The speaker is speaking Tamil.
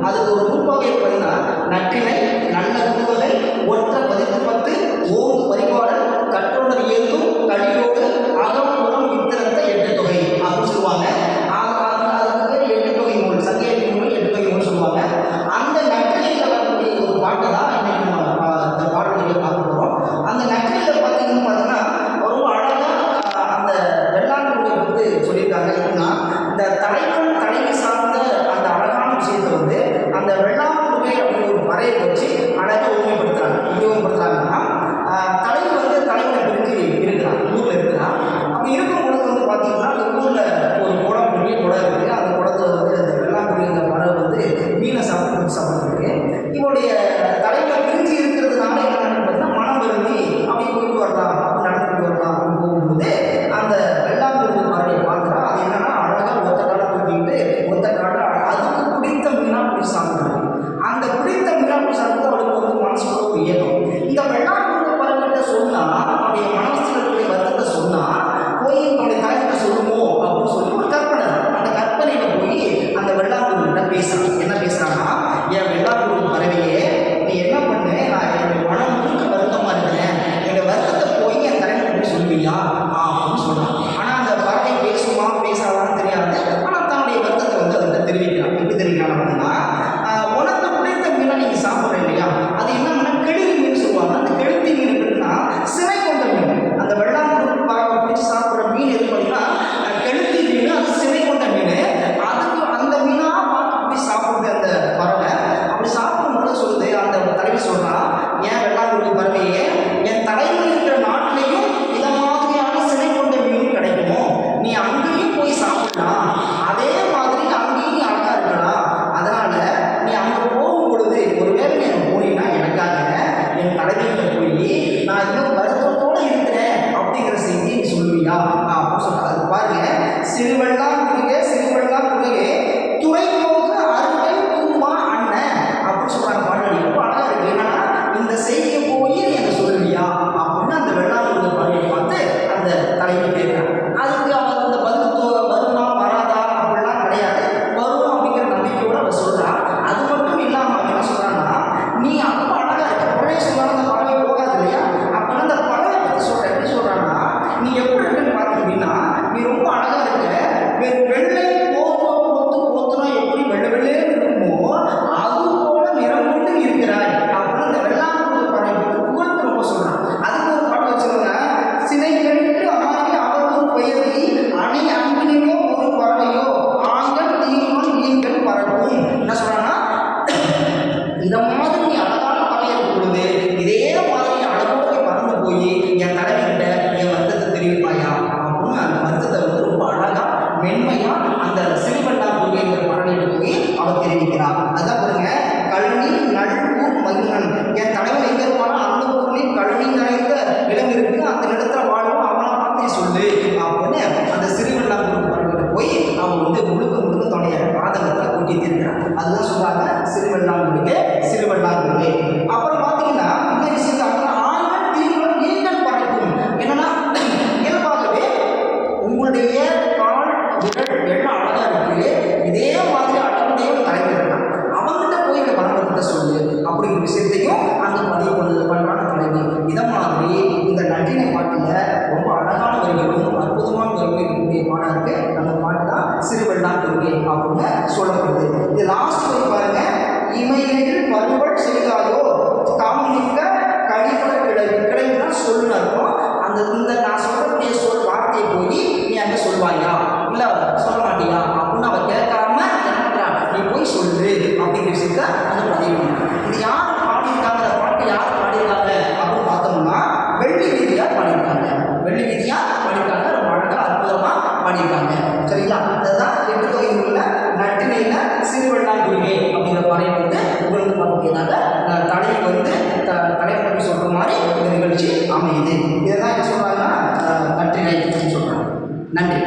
அதுக்கு ஒரு நூற்பாவை பார்த்தீங்கன்னா நற்றினை நல்ல குறுவகை ஒற்ற பதித்து பத்து ஓங்கு பரிபாடல் கற்றோடர் ஏந்தும் கலியோடு அகம்புறம் இத்திரத்தை எட்டு தொகை அப்படின்னு சொல்லுவாங்க. அதுக்கு பேர் எட்டு தொகை நூல், சங்கேதி நூல் எட்டு தொகை நூல் சொல்லுவாங்க. அந்த நற்றினையில் வரக்கூடிய ஒரு பாட்டை தான் இன்னைக்கு நம்ம இந்த பாடல்களை பார்க்க போகிறோம். அந்த நற்றினையில் பார்த்தீங்கன்னா ரொம்ப அழகாக அந்த வெள்ளாங்குடியை வந்து சொல்லியிருக்காங்க. எப்படின்னா இந்த தலைவன் தலைமை சார்ந்த அந்த அழகான விஷயத்தை அந்த வெள்ளாங்குடியை அப்படின்னு ஒரு பறையை வச்சு அழகாக உண்மைப்படுத்துறாங்க. உபயோகப்படுத்துறாங்கன்னா தலைவர் தலைவனை பிரிஞ்சு இருக்கிறான், ஊரில் இருக்கிறான். அப்படி இருக்கும் பொழுது பார்த்தீங்கன்னா அந்த ஊரில் ஒரு குளம், பெரிய குளம் இருக்குது. அந்த குளத்தில் அந்த வெள்ளாங்குடி இந்த பறவை மீனை சாப்பிட்ருக்கு. இவருடைய தலைவர் பிரிஞ்சு இருக்கிறதுனால என்ன பார்த்தீங்கன்னா மனம் விரும்பி அப்படி போயிட்டு வரலாம், அப்படி நடந்துட்டு வரலாம் அப்படின்னு போகும்போது அந்த வெள்ளாங்குடி பறவையை பார்க்குறா. அது என்னன்னா அழகாக ஒத்த காலை தூக்கிட்டு ஒத்த காலை அதுக்கு பிடித்த மீனாக பிடி சாப்பிட்றாங்க. அந்த பிடித்த மீனாக பிடி சாப்பிட்டு அவளுக்கு மனசுக்குள்ள ஒரு ஏகம். இந்த வெள்ளாங்குடி பறவைகிட்ட சொன்னால் அவனுடைய மனசில் இருக்கிற வருத்தத்தை சொன்னால் போய் அவனுடைய தாய்கிட்ட சொல்லுமோ அப்படின்னு சொல்லி ஒரு கற்பனை. அந்த கற்பனையில் போய் அந்த வெள்ளாங்குடிகிட்ட பேசுகிறான். என்ன பேசுகிறான்னா, என் வெள்ளாங்குடி பறவையே நீ என்ன பண்ணு, நான் என்னுடைய மனம் முழுக்க வருத்தமாக இருக்கிறேன், என்னுடைய வருத்தத்தை போய் என் தலைவன் போய் சொல்லுவியா அப்படின்னு சொல்கிறான். ஆனால் அந்த பறவை பேசுமா பேசாதான்னு தெரியாது. ஆனால் தன்னுடைய வருத்தத்தை அதில் தெரிவிக்கிறான். எப்படி தெரிவிக்கிறான் அப்படின்னா, உனக்கு பிடித்த மீனை நீங்கள் சாப்பிட்றேன் இல்லையா, அது என்னன்னா கெடுதி மீன் சொல்லுவாங்க. அந்த கெடுதி மீன் இருக்குன்னா சினை கொண்ட மீன். அந்த வெள்ளாங்குடி பறவை பிடிச்சி சாப்பிட்ற மீன் எது பார்த்தீங்கன்னா கெடுதி மீன், அது சினை கொண்ட மீன். அதுக்கு அந்த மீனாக பார்த்து போய் சாப்பிடுது அந்த பறவை. அப்படி சாப்பிடும்போது சொல்லுது அந்த தலைவி சொல்றா, ஏன் வெள்ளாங்குடி பறவையே, என் தலைவர் இருக்கிற நாட்டிலையும் இதை மாதிரியான சினை கொண்ட மீன் கிடைக்குமோ, நீ அங்கேயும் போய் சாப்பிடலாம், அதே மாதிரி அங்கேயும் நீ அழகா இருக்கலாம். அதனால நீ அங்கே போகும் பொழுது ஒருவேளை நீ அங்கே போனீங்கன்னா எனக்காக என் தலைவியிட்ட போய் நான் இன்னும் வருத்தத்தோடு இருக்கிறேன் அப்படிங்கிற செய்தியை நீ சொல்லுவியா அப்படின்னு சொல்றாரு. அது பாருங்க, சிறுவெல்லாம் குறுகே துறை போக அருமை பூமா அண்ணன் அப்படின்னு சொல்றாங்க. பாடல் ரொம்ப அழகா இருக்கு. என்னன்னா இந்த செய்தியை போய் நீ என்ன சொல்லுவியா அப்படின்னு அந்த வெள்ளாங்குடி பறவையை பார்த்து அந்த தலைவி கேட்கிறான். அதுக்கு அவர் அந்த பதில் வருமா வராதா அப்படிலாம் கிடையாது, வரும் அப்படிங்கிற நம்பிக்கையோடு அவர் சொல்றான். அது மட்டும் இல்லாமல் அவன் என்ன சொல்றான்னா, நீ அப்போ அழகா இருக்க, பழைய சொன்னாலும் அந்த பறவை போகாது இல்லையா, அப்படின்னு அந்த பறவை பற்றி சொல்ற. எப்படி சொல்றான்னா, நீ எப்படி இருக்குன்னு பார்த்தீங்கன்னா நீ ரொம்ப அழகா இருக்க, வெள்ளை போத்துனா எப்படி வெள்ளை வெள்ளையே இருக்குமோ அது போல நிறம் கொண்டு இருக்கிறாய் அப்படின்னு அந்த வெள்ளாங்குடி பறவை புகழ்ந்து ரொம்ப சொல்றான். அதுக்கு ஒரு பாட்டு வச்சுருங்க, சினை கழித்து ஆகி அவரும் பெயரி அணை அன்பினையோ ஒரு பறவையோ ஆண்கள் தீர்மன் நீங்கள் பறக்கும். என்ன சொல்றான்னா, இதை மாதிரி நீ அழகான பறவை இருக்கும் பொழுது இதே மாதிரி அழகோடு பறந்து போய் என் தலைவர்கிட்ட என் வருத்தத்தை தெரிவிப்பாயா அப்படின்னு அந்த வருத்தத்தை ரொம்ப அழகா மென்மையா அந்த சிறுவெள்ளாங்குடிங்கிற பறவையிட்ட போய் அவர் தெரிவிக்கிறார். அதான் பாருங்க, கழனி நல்ஊர் மகிழன், என் தலைவர் எங்க இருப்பானா அந்த ஊர்லேயும் கழனி நிறைந்த இடம் இருக்கு, அந்த இடத்துல வாழும், அவனை பார்த்து சொல்லு அப்படின்னு அந்த சிறுவெள்ளாங்குடி பறவைகிட்ட போய் அவன் முழுக்க தன்னுடைய ஆதங்கத்தை கூட்டிட்டு இருக்கிறான். அதுதான் சொல்றாங்க சிறுவெள்ளாங்குடியே. அப்புறம் பார்த்தீங்கன்னா இந்த விஷயத்தாங்க ஆண்கள் தீர்வுகள் நீங்கள் பறக்கும். என்னன்னா இயல்பாகவே உங்களுடைய கால் விரல் எல்லாம் அழகா இருக்கு, இதே மாதிரி அழகுடைய ஒரு தலைவர் இருக்கான், அவங்ககிட்ட போய் இந்த பரம்பரத்தை சொல்லு அப்படிங்கிற விஷயத்தையும் அந்த பதிவு பண்றான தலைவர். இதை மாதிரி இந்த நற்றினை பாட்டில் ரொம்ப அழகான வரிகளும் அற்புதமான வரிகளும் இருக்கக்கூடிய பாடம் இருக்கு. அந்த பாட்டு தான் சிறுவெள்ளாங்குடி அப்படின்னு சொல்லப்படுது. இது லாஸ்ட் வரி பாருங்க, இமையில் பருவல் செய்தாலோ காமிக்க கழிப்பட கிடைவுனா சொல்லுன்னு இருக்கும். அந்த இந்த நான் சொல்லக்கூடிய வார்த்தையை போய் நீ அங்கே சொல்வாயா இல்லை சொல்ல மாட்டியா அப்படின்னு அவன் கேட்காம என்ன நீ போய் சொல்லு அப்படிங்கிற விஷயத்த அந்த பதிவு பண்ணான். இது யார் பாடியிருக்காங்க, அந்த பாட்டு யார் பாடியிருக்காங்க அப்படின்னு பார்த்தோம்னா வெள்ளி விதியார் பாடியிருக்காங்க. ரொம்ப அழகாக அற்புதமாக பாடியிருக்காங்க. சரிங்களா? அதுதான் எட்டு தொகையில் நற்றினையில சிறுவெள்ளாங்குடியே அப்படிங்கிற பறையை உங்களுக்கு பார்க்கக்கூடியதாக தலைவர் தலைவர் சொல்ற மாதிரி இந்த நிகழ்ச்சி அமையுது. இதை தான் என்ன சொல்றாங்கன்னா நற்றினை சொல்றாங்க. நன்றி.